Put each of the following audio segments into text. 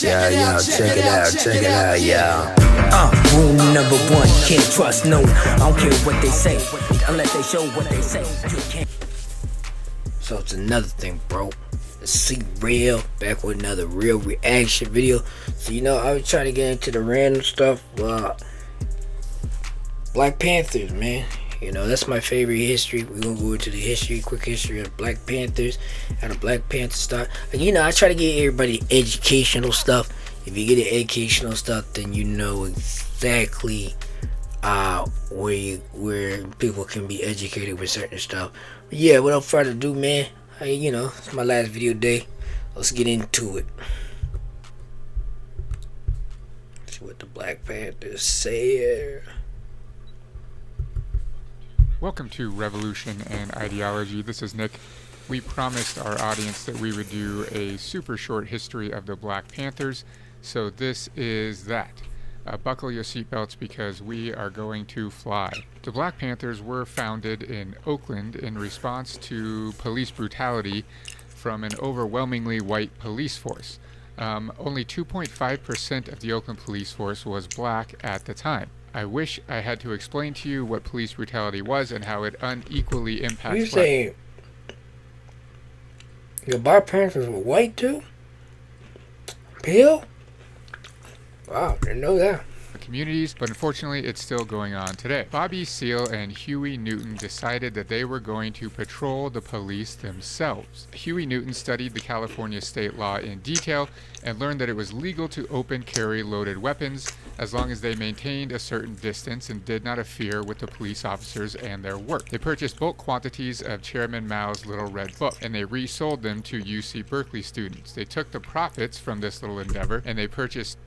Yeah, check it out, yeah. Rule number one, can't trust no. I don't care what they say, unless they show what they say. You can't. So it's another thing, bro. SeeReal, back with another real reaction video. So I was trying to get into the random stuff. Black Panthers, man. That's my favorite history. We're gonna go into the quick history of Black Panthers, how the Black Panthers start. I try to get everybody educational stuff. If you get the educational stuff, then you know exactly where people can be educated with certain stuff. But yeah, without further ado, man, it's my last video day. Let's get into it. See what the Black Panthers say. Welcome to Revolution and Ideology. This is Nick. We promised our audience that we would do a super short history of the Black Panthers, so this is that. Buckle your seatbelts because we are going to fly. The Black Panthers were founded in Oakland in response to police brutality from an overwhelmingly white police force. Only 2.5% of the Oakland police force was black at the time. I wish I had to explain to you what police brutality was and how it unequally impacts You saying your Black Panthers were white too? Pale? Wow, didn't know that. communities, but unfortunately it's still going on today. Bobby Seale and Huey Newton decided that they were going to patrol the police themselves. Huey Newton studied the California state law in detail and learned that it was legal to open carry loaded weapons as long as they maintained a certain distance and did not interfere with the police officers and their work. They purchased bulk quantities of Chairman Mao's Little Red Book and they resold them to UC Berkeley students. They took the profits from this little endeavor and they purchased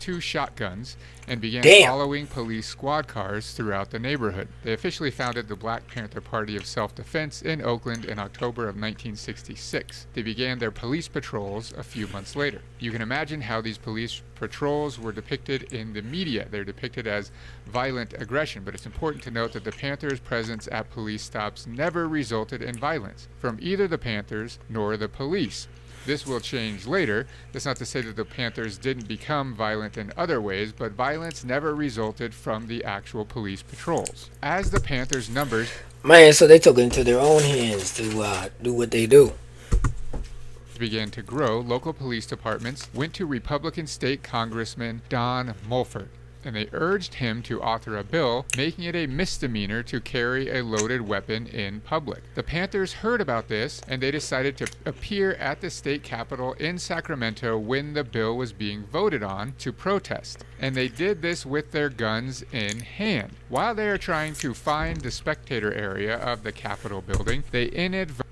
2 shotguns and began following police squad cars throughout the neighborhood. They officially founded the Black Panther Party of Self-Defense in Oakland in October of 1966. They began their police patrols a few months later. You can imagine how these police patrols were depicted in the media. They're depicted as violent aggression, but it's important to note that the Panthers' presence at police stops never resulted in violence from either the Panthers nor the police. This will change later. That's not to say that the Panthers didn't become violent in other ways, but violence never resulted from the actual police patrols. As the Panthers' numbers... Man, so they took it into their own hands to do what they do. ...began to grow, local police departments went to Republican State Congressman Don Mulford, and they urged him to author a bill making it a misdemeanor to carry a loaded weapon in public. The Panthers heard about this and they decided to appear at the state capitol in Sacramento when the bill was being voted on to protest. And they did this with their guns in hand. While they are trying to find the spectator area of the Capitol building, they inadvertently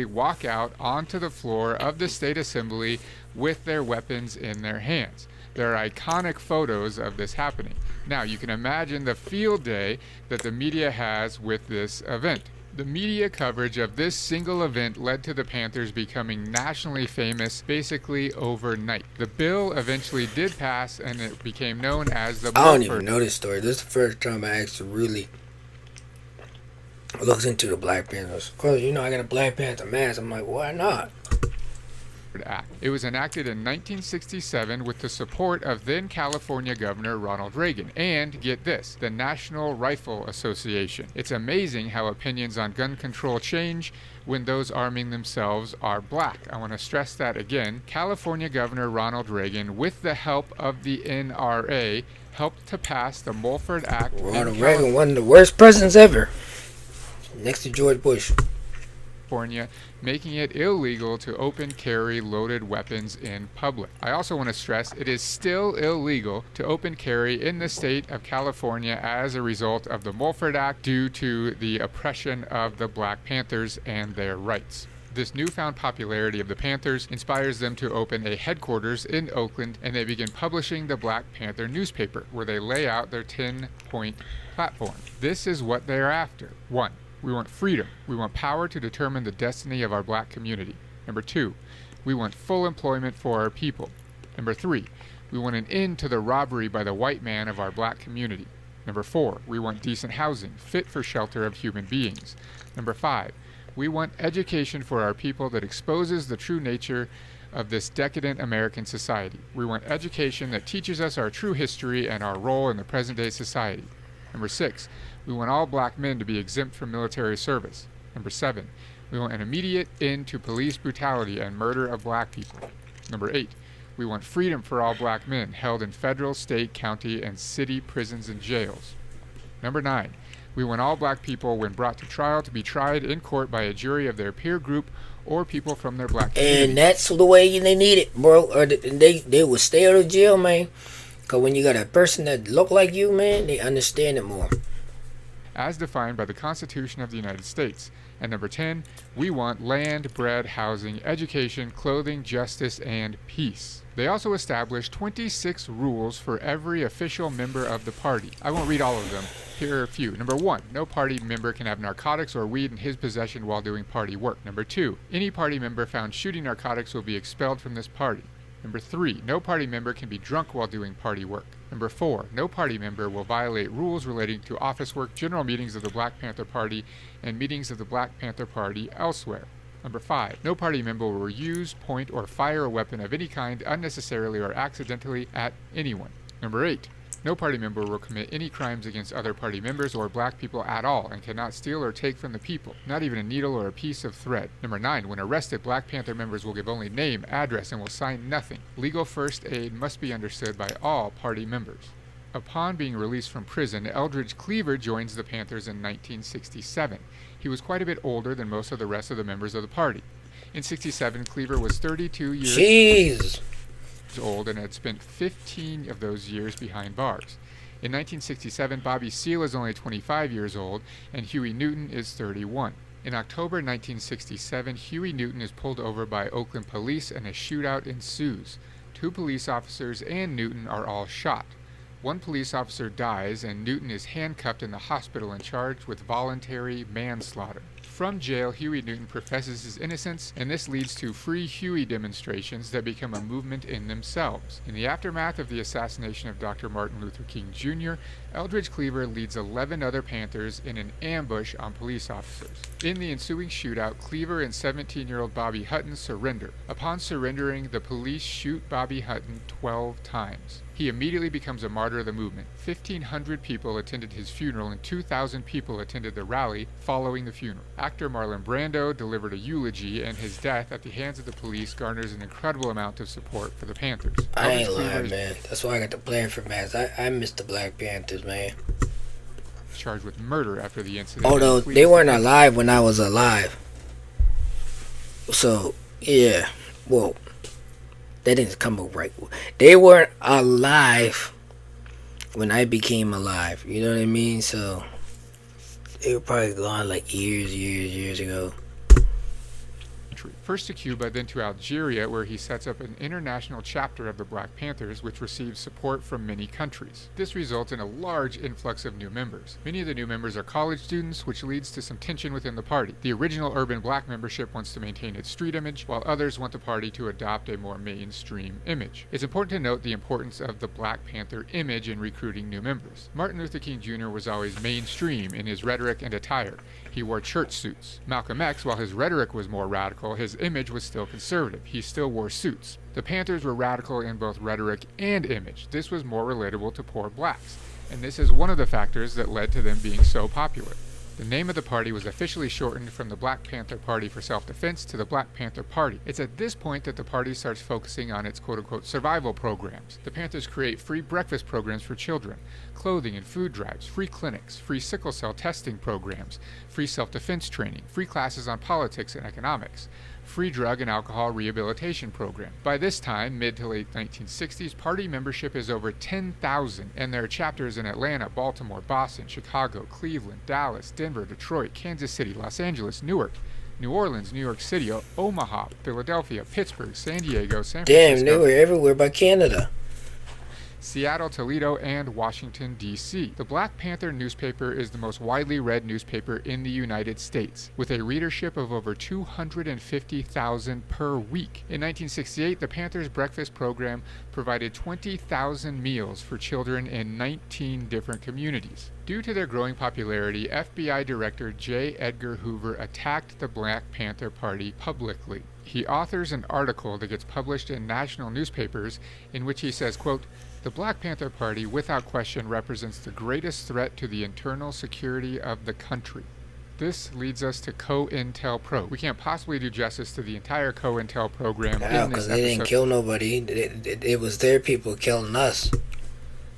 walk out onto the floor of the state assembly with their weapons in their hands. There are iconic photos of this happening. Now, you can imagine the field day that the media has with this event. The media coverage of this single event led to the Panthers becoming nationally famous basically overnight. The bill eventually did pass and it became known as the... I don't even know this story. This is the first time I actually really looked into the Black Panthers. Because, I got a Black Panther mask. I'm like, why not? Act. It was enacted in 1967 with the support of then California Governor Ronald Reagan and, get this, the National Rifle Association. It's amazing how opinions on gun control change when those arming themselves are black. I want to stress that again. California Governor Ronald Reagan, with the help of the NRA, helped to pass the Mulford Act. Ronald Reagan, one of the worst presidents ever, next to George Bush. California, making it illegal to open carry loaded weapons in public. I also want to stress it is still illegal to open carry in the state of California as a result of the Mulford Act due to the oppression of the Black Panthers and their rights. This newfound popularity of the Panthers inspires them to open a headquarters in Oakland, and they begin publishing the Black Panther newspaper, where they lay out their 10-point platform. This is what they are after. 1. We want freedom. We want power to determine the destiny of our black community. Number 2, we want full employment for our people. Number 3, we want an end to the robbery by the white man of our black community. Number 4, we want decent housing, fit for shelter of human beings. Number 5, We want education for our people that exposes the true nature of this decadent American society. We want education that teaches us our true history and our role in the present-day society. Number 6, we want all black men to be exempt from military service. Number 7, we want an immediate end to police brutality and murder of black people. Number 8, we want freedom for all black men held in federal, state, county, and city prisons and jails. Number 9, we want all black people, when brought to trial, to be tried in court by a jury of their peer group or people from their black community. And that's the way they need it, bro. Or they will stay out of jail, man. Because when you got a person that look like you, man, they understand it more. As defined by the Constitution of the United States. And number 10, we want land, bread, housing, education, clothing, justice, and peace. They also established 26 rules for every official member of the party. I won't read all of them. Here are a few. Number 1, no party member can have narcotics or weed in his possession while doing party work. Number 2, any party member found shooting narcotics will be expelled from this party. Number 3, no party member can be drunk while doing party work. Number 4, no party member will violate rules relating to office work, general meetings of the Black Panther Party, and meetings of the Black Panther Party elsewhere. Number 5, no party member will use, point, or fire a weapon of any kind unnecessarily or accidentally at anyone. Number 8, no party member will commit any crimes against other party members or black people at all and cannot steal or take from the people, not even a needle or a piece of thread. Number 9, when arrested, Black Panther members will give only name, address, and will sign nothing. Legal first aid must be understood by all party members. Upon being released from prison, Eldridge Cleaver joins the Panthers in 1967. He was quite a bit older than most of the rest of the members of the party. In 67, Cleaver was 32 years old and had spent 15 of those years behind bars. In 1967, Bobby Seale is only 25 years old, and Huey Newton is 31. In October 1967, Huey Newton is pulled over by Oakland police and a shootout ensues. 2 police officers and Newton are all shot. 1 police officer dies, and Newton is handcuffed in the hospital and charged with voluntary manslaughter. From jail, Huey Newton professes his innocence, and this leads to Free Huey demonstrations that become a movement in themselves. In the aftermath of the assassination of Dr. Martin Luther King Jr., Eldridge Cleaver leads 11 other Panthers in an ambush on police officers. In the ensuing shootout, Cleaver and 17-year-old Bobby Hutton surrender. Upon surrendering, the police shoot Bobby Hutton 12 times. He immediately becomes a martyr of the movement. 1,500 people attended his funeral and 2,000 people attended the rally following the funeral. Actor Marlon Brando delivered a eulogy, and his death at the hands of the police garners an incredible amount of support for the Panthers. I ain't lying, man. That's why I got the plan for Mass. I miss the Black Panthers, man. Charged with murder after the incident. Although they weren't alive when I was alive. So, yeah. Well, that didn't come up right. They weren't alive when I became alive. You know what I mean? So they were probably gone like years ago. First to Cuba, then to Algeria, where he sets up an international chapter of the Black Panthers, which receives support from many countries. This results in a large influx of new members. Many of the new members are college students, which leads to some tension within the party. The original urban black membership wants to maintain its street image, while others want the party to adopt a more mainstream image. It's important to note the importance of the Black Panther image in recruiting new members. Martin Luther King Jr. was always mainstream in his rhetoric and attire. He wore church suits. Malcolm X, while his rhetoric was more radical, his image was still conservative. He still wore suits. The Panthers were radical in both rhetoric and image. This was more relatable to poor blacks, and this is one of the factors that led to them being so popular. The name of the party was officially shortened from the Black Panther Party for Self-Defense to the Black Panther Party. It's at this point that the party starts focusing on its quote-unquote survival programs. The Panthers create free breakfast programs for children, clothing and food drives, free clinics, free sickle cell testing programs, free self-defense training, free classes on politics and economics, free drug and alcohol rehabilitation program. By this time, mid to late 1960s, party membership is over 10,000, and there are chapters in Atlanta, Baltimore, Boston, Chicago, Cleveland, Dallas, Denver, Detroit, Kansas City, Los Angeles, Newark, New Orleans, New York City, Omaha, Philadelphia, Pittsburgh, San Diego, San Francisco. Damn, they were everywhere by Canada. Seattle, Toledo, and Washington, D.C. The Black Panther newspaper is the most widely read newspaper in the United States, with a readership of over 250,000 per week. In 1968, the Panthers breakfast program provided 20,000 meals for children in 19 different communities. Due to their growing popularity, FBI Director J. Edgar Hoover attacked the Black Panther Party publicly. He authors an article that gets published in national newspapers in which he says, quote, "The Black Panther Party, without question, represents the greatest threat to the internal security of the country." This leads us to COINTELPRO. We can't possibly do justice to the entire COINTEL program in this because they didn't kill nobody. It was their people killing us.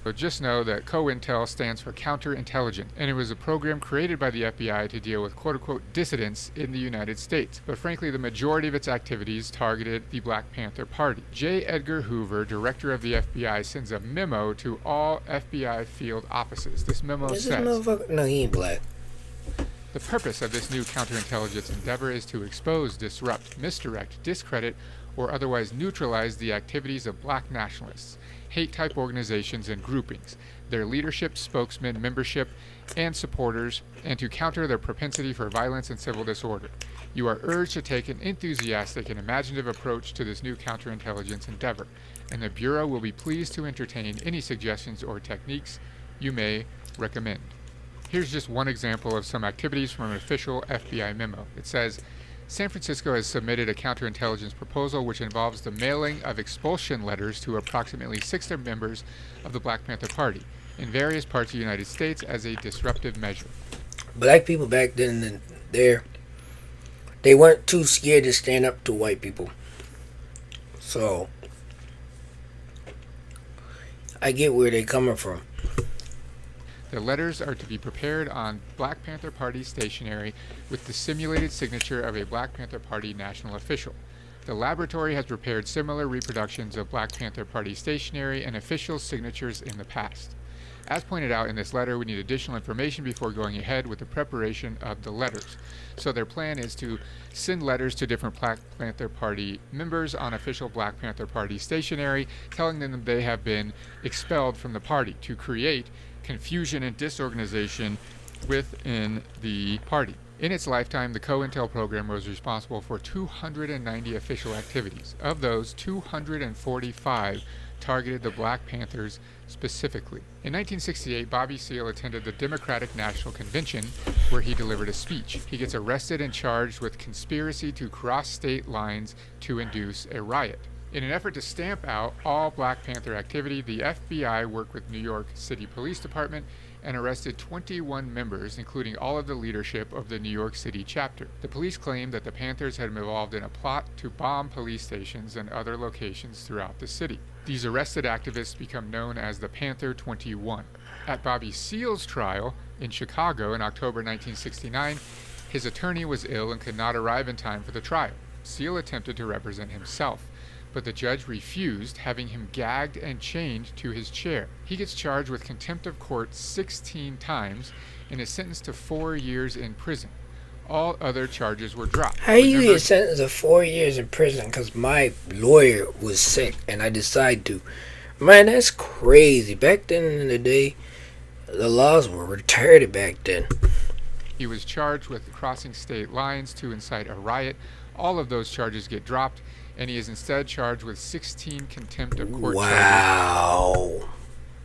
But just know that COINTEL stands for Counterintelligence, and it was a program created by the FBI to deal with quote-unquote dissidents in the United States. But frankly, the majority of its activities targeted the Black Panther Party. J. Edgar Hoover, director of the FBI, sends a memo to all FBI field offices. This memo says, no, he ain't black. The purpose of this new counterintelligence endeavor is to expose, disrupt, misdirect, discredit, or otherwise neutralize the activities of black nationalists, hate-type organizations and groupings, their leadership, spokesmen, membership, and supporters, and to counter their propensity for violence and civil disorder. You are urged to take an enthusiastic and imaginative approach to this new counterintelligence endeavor, and the Bureau will be pleased to entertain any suggestions or techniques you may recommend. Here's just one example of some activities from an official FBI memo. It says, San Francisco has submitted a counterintelligence proposal which involves the mailing of expulsion letters to approximately 6 members of the Black Panther Party in various parts of the United States as a disruptive measure. Black people back then, they weren't too scared to stand up to white people. So, I get where they're coming from. The letters are to be prepared on Black Panther Party stationery with the simulated signature of a Black Panther Party national official. The laboratory has prepared similar reproductions of Black Panther Party stationery and official signatures in the past. As pointed out in this letter, we need additional information before going ahead with the preparation of the letters. So their plan is to send letters to different Black Panther Party members on official Black Panther Party stationery, telling them that they have been expelled from the party to create confusion and disorganization within the party. In its lifetime, the COINTEL program was responsible for 290 official activities. Of those, 245 targeted the Black Panthers specifically. In 1968, Bobby Seale attended the Democratic National Convention where he delivered a speech. He gets arrested and charged with conspiracy to cross state lines to induce a riot. In an effort to stamp out all Black Panther activity, the FBI worked with New York City Police Department and arrested 21 members, including all of the leadership of the New York City chapter. The police claimed that the Panthers had been involved in a plot to bomb police stations and other locations throughout the city. These arrested activists become known as the Panther 21. At Bobby Seale's trial in Chicago in October 1969, his attorney was ill and could not arrive in time for the trial. Seale attempted to represent himself, but the judge refused, having him gagged and chained to his chair. He gets charged with contempt of court 16 times and is sentenced to 4 years in prison. All other charges were dropped. How you get sentenced to 4 years in prison because my lawyer was sick and I decided to? Man, that's crazy. Back then in the day, the laws were retarded back then. He was charged with crossing state lines to incite a riot. All of those charges get dropped, and he is instead charged with 16 contempt of court charges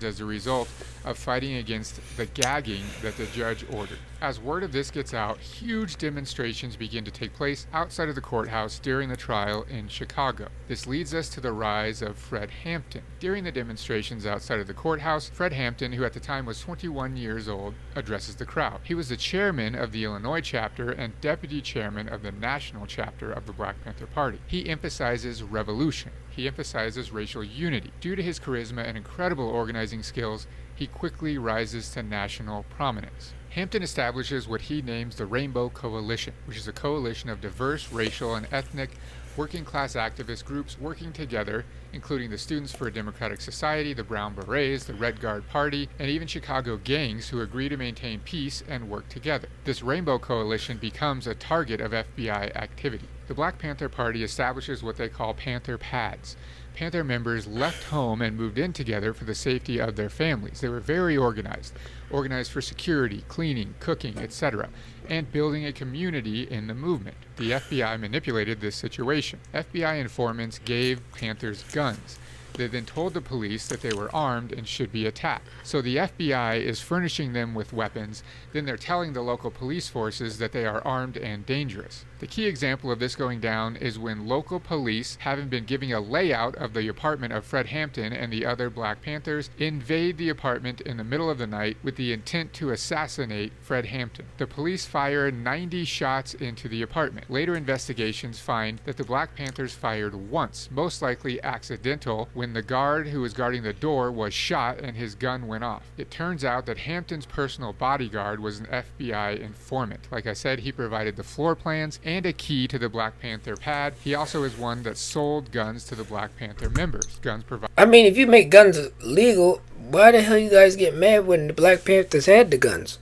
as a result of fighting against the gagging that the judge ordered. As word of this gets out, huge demonstrations begin to take place outside of the courthouse during the trial in Chicago. This leads us to the rise of Fred Hampton. During the demonstrations outside of the courthouse, Fred Hampton, who at the time was 21 years old, addresses the crowd. He was the chairman of the Illinois chapter and deputy chairman of the national chapter of the Black Panther Party. He emphasizes revolution. He emphasizes racial unity. Due to his charisma and incredible organizing skills, he quickly rises to national prominence. Hampton establishes what he names the Rainbow Coalition, which is a coalition of diverse racial and ethnic working class activist groups working together, including the Students for a Democratic Society, the Brown Berets, the Red Guard Party, and even Chicago gangs who agree to maintain peace and work together. This Rainbow Coalition becomes a target of FBI activity. The Black Panther Party establishes what they call Panther Pads. Panther members left home and moved in together for the safety of their families. They were very organized for security, cleaning, cooking, etc., and building a community in the movement. The FBI manipulated this situation. FBI informants gave Panthers guns. They then told the police that they were armed and should be attacked. So the FBI is furnishing them with weapons, then they're telling the local police forces that they are armed and dangerous. The key example of this going down is when local police, having been giving a layout of the apartment of Fred Hampton and the other Black Panthers, invade the apartment in the middle of the night with the intent to assassinate Fred Hampton. The police fire 90 shots into the apartment. Later investigations find that the Black Panthers fired once, most likely accidental, when the guard who was guarding the door was shot and his gun went off. It turns out that Hampton's personal bodyguard was an FBI informant. Like I said, he provided the floor plans and a key to the Black Panther pad. He also is one that sold guns to the Black Panther members. Guns provided. I mean, if you make guns legal, why the hell you guys get mad when the Black Panthers had the guns?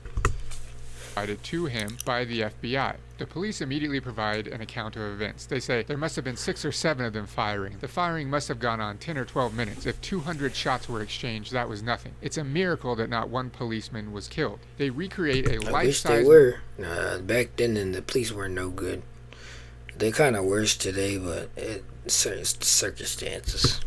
To him by the FBI. The police immediately provide an account of events. They say there must have been 6 or 7 of them firing. The firing must have gone on 10 or 12 minutes. If 200 shots were exchanged, that was nothing. It's a miracle that not one policeman was killed. They recreate a life-size... I wish they were. Back then, the police weren't no good. They're kind of worse today, but it's circumstances.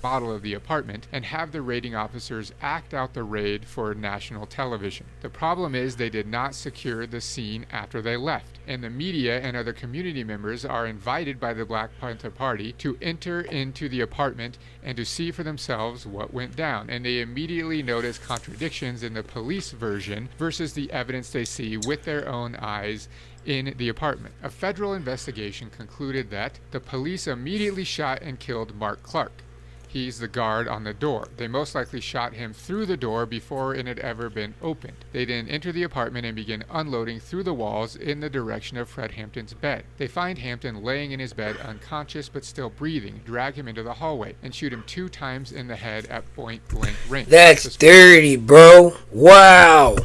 Model of the apartment and have the raiding officers act out the raid for national television. The problem is they did not secure the scene after they left, and the media and other community members are invited by the Black Panther Party to enter into the apartment and to see for themselves what went down, and they immediately notice contradictions in the police version versus the evidence they see with their own eyes in the apartment. A federal investigation concluded that the police immediately shot and killed Mark Clark. He's the guard on the door. They most likely shot him through the door before it had ever been opened. They then enter the apartment and begin unloading through the walls in the direction of Fred Hampton's bed. They find Hampton laying in his bed unconscious but still breathing, drag him into the hallway, and shoot him 2 times in the head at point-blank range. That's dirty, bro. Wow.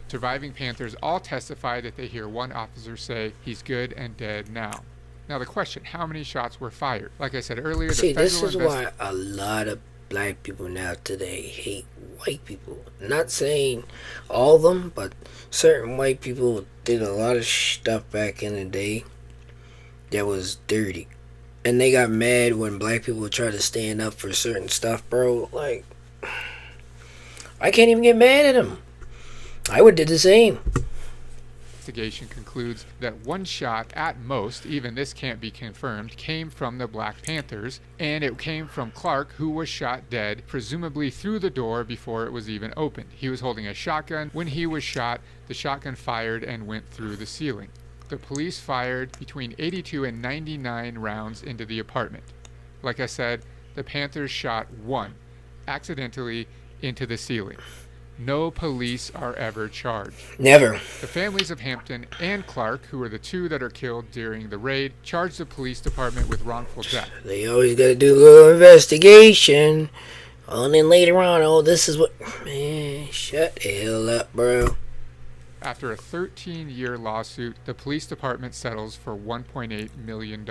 Surviving Panthers all testify that they hear one officer say, "He's good and dead now." Now the question, how many shots were fired? Like I said earlier, see, this is why a lot of black people now today hate white people. Not saying all of them, but certain white people did a lot of stuff back in the day that was dirty. And they got mad when black people would try to stand up for certain stuff, bro. Like, I can't even get mad at them. I would do the same. Investigation concludes that one shot at most, even this can't be confirmed, came from the Black Panthers, and it came from Clark, who was shot dead, presumably through the door before it was even opened. He was holding a shotgun. When he was shot, the shotgun fired and went through the ceiling. The police fired between 82 and 99 rounds into the apartment. Like I said, the Panthers shot 1, accidentally, into the ceiling. No police are ever charged. Never. The families of Hampton and Clark, who are the 2 that are killed during the raid, charged the police department with wrongful death. They always got to do a little investigation. And then later on, oh, this is what... Man, shut the hell up, bro. After a 13-year lawsuit, the police department settles for $1.8 million.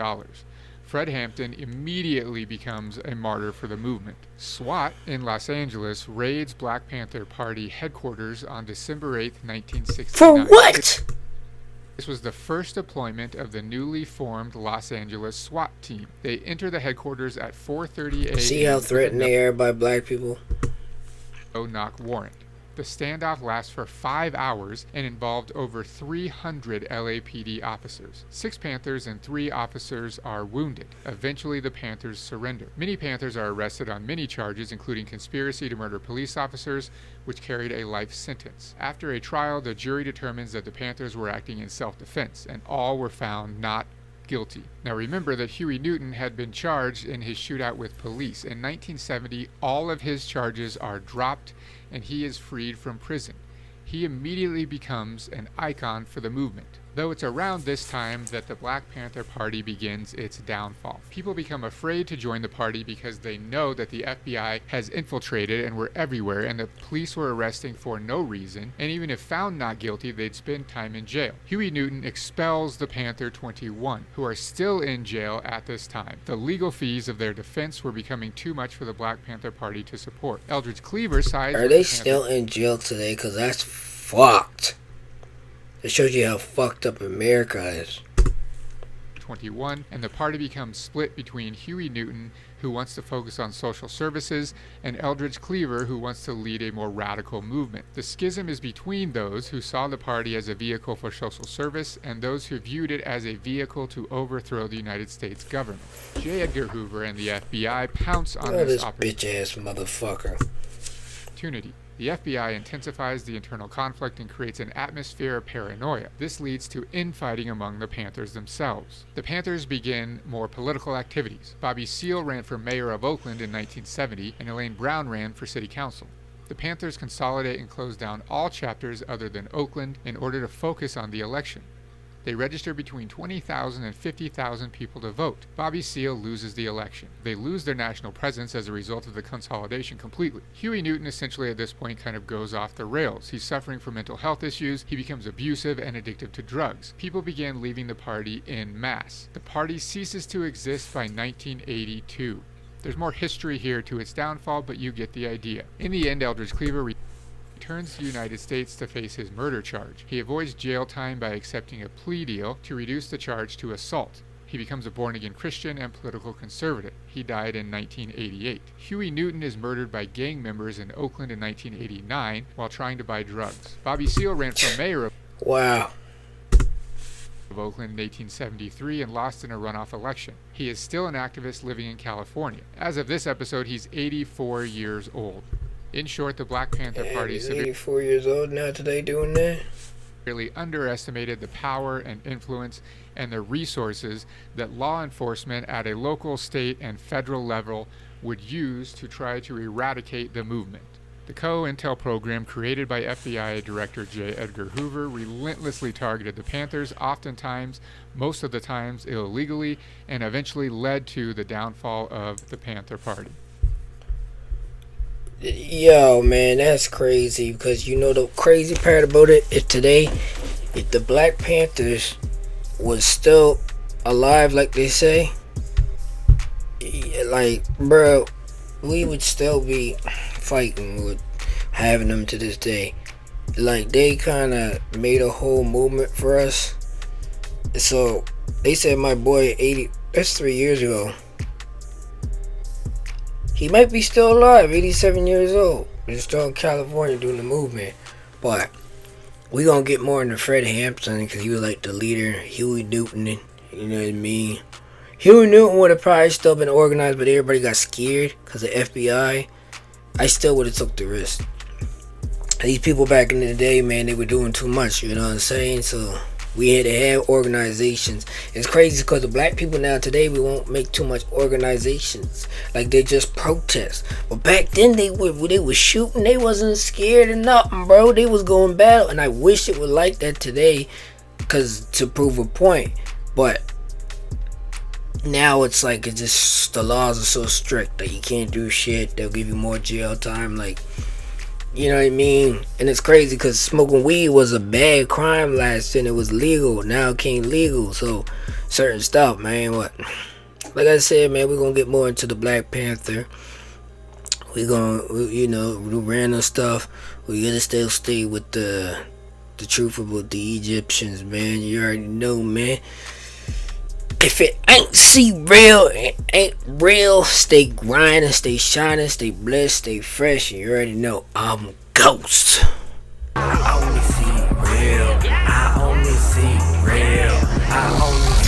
Fred Hampton immediately becomes a martyr for the movement. SWAT in Los Angeles raids Black Panther Party headquarters on December 8, 1969. For what? This was the first deployment of the newly formed Los Angeles SWAT team. They enter the headquarters at 4:30 a.m. See how threatened they are by black people? No-knock warrant. The standoff lasts for 5 hours and involved over 300 LAPD officers. 6 Panthers and 3 officers are wounded. Eventually, the Panthers surrender. Many Panthers are arrested on many charges, including conspiracy to murder police officers, which carried a life sentence. After a trial, the jury determines that the Panthers were acting in self-defense, and all were found not guilty. Now remember that Huey Newton had been charged in his shootout with police. In 1970, all of his charges are dropped and he is freed from prison. He immediately becomes an icon for the movement. Though it's around this time that the Black Panther Party begins its downfall. People become afraid to join the party because they know that the FBI has infiltrated and were everywhere, and the police were arresting for no reason, and even if found not guilty, they'd spend time in jail. Huey Newton expels the Panther 21, who are still in jail at this time. The legal fees of their defense were becoming too much for the Black Panther Party to support. Eldridge Cleaver sides Are with they the still Panther in jail today? Because that's fucked. It shows you how fucked up America is. 21, and the party becomes split between Huey Newton, who wants to focus on social services, and Eldridge Cleaver, who wants to lead a more radical movement. The schism is between those who saw the party as a vehicle for social service and those who viewed it as a vehicle to overthrow the United States government. J. Edgar Hoover and the FBI pounce on this bitch-ass motherfucker. opportunity. The FBI intensifies the internal conflict and creates an atmosphere of paranoia. This leads to infighting among the Panthers themselves. The Panthers begin more political activities. Bobby Seale ran for mayor of Oakland in 1970, and Elaine Brown ran for city council. The Panthers consolidate and close down all chapters other than Oakland in order to focus on the election. They register between 20,000 and 50,000 people to vote. Bobby Seale loses the election. They lose their national presence as a result of the consolidation completely. Huey Newton essentially at this point kind of goes off the rails. He's suffering from mental health issues. He becomes abusive and addicted to drugs. People began leaving the party en masse. The party ceases to exist by 1982. There's more history here to its downfall, but you get the idea. In the end, Eldridge Cleaver returns to the United States to face his murder charge. He avoids jail time by accepting a plea deal to reduce the charge to assault. He becomes a born-again Christian and political conservative. He died in 1988. Huey Newton is murdered by gang members in Oakland in 1989 while trying to buy drugs. Bobby Seale ran for mayor of Oakland in 1873 and lost in a runoff election. He is still an activist living in California. As of this episode, he's 84 years old. In short, the Black Panther Party He's 84 years old now today doing that? Really underestimated the power and influence and the resources that law enforcement at a local, state, and federal level would use to try to eradicate the movement. The COINTEL program created by FBI Director J. Edgar Hoover relentlessly targeted the Panthers, oftentimes, most of the times illegally, and eventually led to the downfall of the Panther Party. Yo, man, that's crazy, because you know the crazy part about it is today, if the Black Panthers was still alive like they say, like, bro, we would still be fighting with having them to this day. Like, they kind of made a whole movement for us. So they said my boy 80, that's 3 years ago. He might be still alive, 87 years old. He's still in California doing the movement. But we gonna get more into Fred Hampton because he was like the leader. Huey Newton, you know what I mean? Huey Newton would have probably still been organized, but everybody got scared because of FBI. I still would have took the risk. These people back in the day, man, they were doing too much, you know what I'm saying? So we had to have organizations. It's crazy because the black people now today, we won't make too much organizations. Like, they just protest. But back then, they were shooting. They wasn't scared of nothing, bro. They was going battle. And I wish it was like that today, because to prove a point. But now it's like, it's just, the laws are so strict that you can't do shit. They'll give you more jail time. Like, you know what I mean? And it's crazy because smoking weed was a bad crime last year and it was legal. Now it can't legal. So certain stuff, man. What? Like I said, man, we're going to get more into the Black Panther. We're going to, you know, do random stuff. We got to still stay with the truth about the Egyptians, man. You already know, man. If it ain't SeeReal, it ain't real. Stay grinding, stay shining, stay blessed, stay fresh. And you already know I'm Ghost. I only see real. I only see real. I only